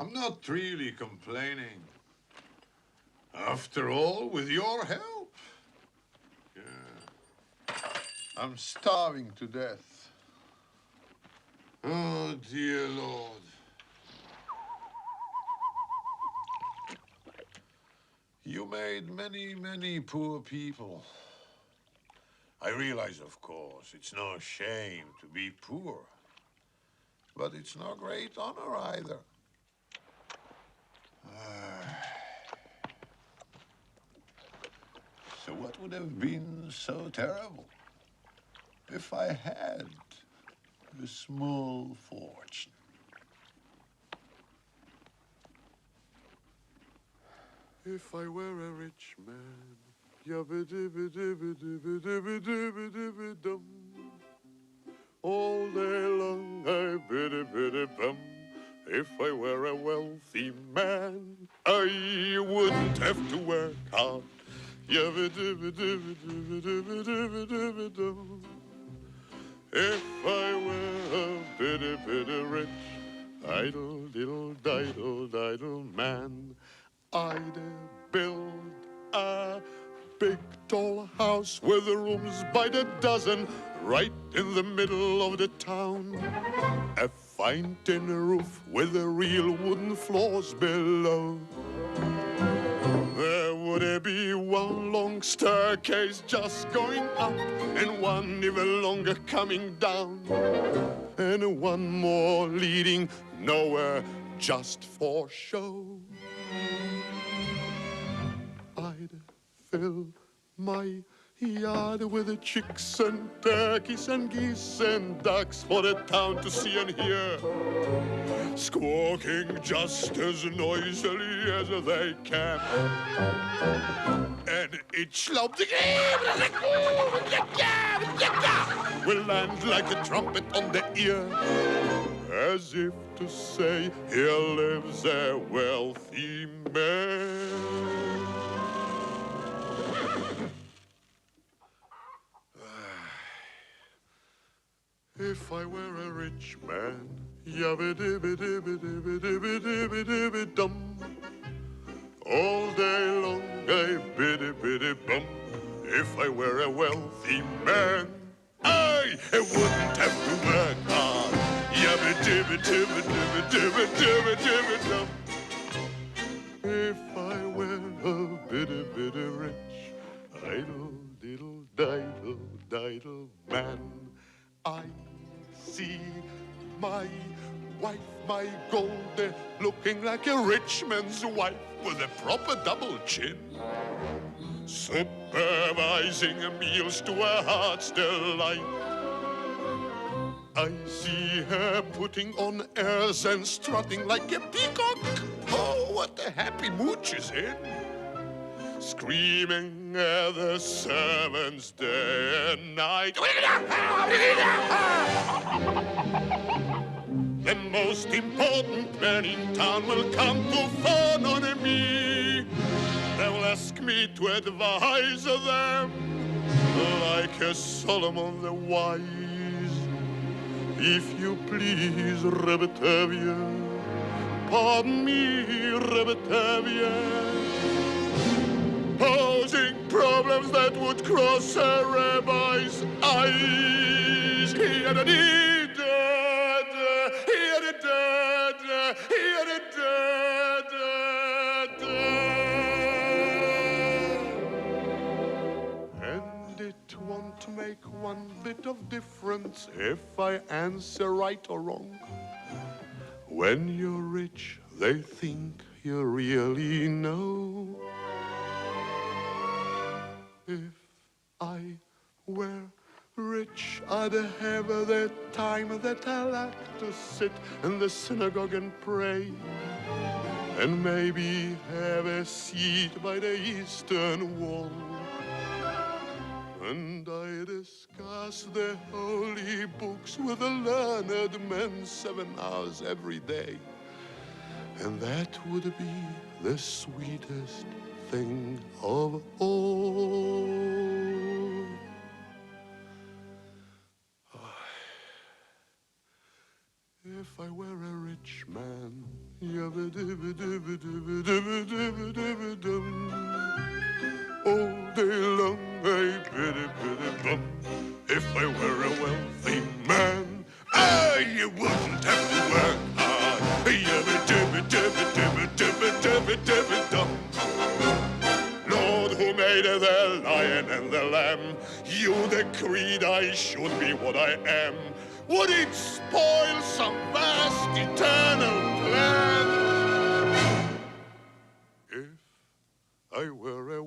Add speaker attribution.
Speaker 1: I'm not really complaining. After all, with your help. Yeah. I'm starving to death. Oh, dear Lord. You made many, many poor people. I realize, of course, it's no shame to be poor. But it's no great honor either. So what would have been so terrible if I had a small fortune? If I were a rich man, yabba-dibba-dibba-dibba-dibba-dibba-dibba-dum. All day long I biddy-biddy-bum. If I were a wealthy man, I wouldn't have to work hard. Yabba-dibba-dibba-dibba-dibba-dibba-dibba-dum. If I were a bitty rich, idle, diddle, diddle, diddle man, I'd build a big tall house with rooms by the dozen, right in the middle of the town. A fine tin roof with real wooden floors below. There would be one long staircase just going up, and one even longer coming down, and one more leading nowhere just for show. I'd fill my yard with the chicks and turkeys and geese and ducks for the town to see and hear, squawking just as noisily as they can. And each lump will land like a trumpet on the ear, as if to say, here lives a wealthy man. If I were a rich man, yabba-dibba-dibba-dibba-dibba-dibba-dibba-dum. All day long I biddy-biddy-bum. If I were a wealthy man, I wouldn't have to work hard. Yabba-dibba-dibba-dibba-dibba-dibba-dibba-dum. If I were a biddy-biddy rich, idle-diddle-diddle-diddle man, I see my wife, my Goldie, looking like a rich man's wife with a proper double chin, supervising meals to her heart's delight. I see her putting on airs and strutting like a peacock. Oh, what a happy mood she's in. Screaming at the servants day and night. The most important man in town will come to phone on me. They will ask me to advise them like a Solomon the wise. If you please, Rebetavia, pardon me, Rebetavia, posing problems that would cross a rabbi's eyes. And it won't make one bit of difference if I answer right or wrong. When you're rich, they think you really know. If I were rich, I'd have the time that I like to sit in the synagogue and pray, and maybe have a seat by the eastern wall. And I discuss the holy books with a learned man 7 hours every day. And that would be the sweetest thing of all. If I were a rich man, yabba beside the lion and the lamb. You decreed I should be what I am. Would it spoil some vast eternal plan? If I were a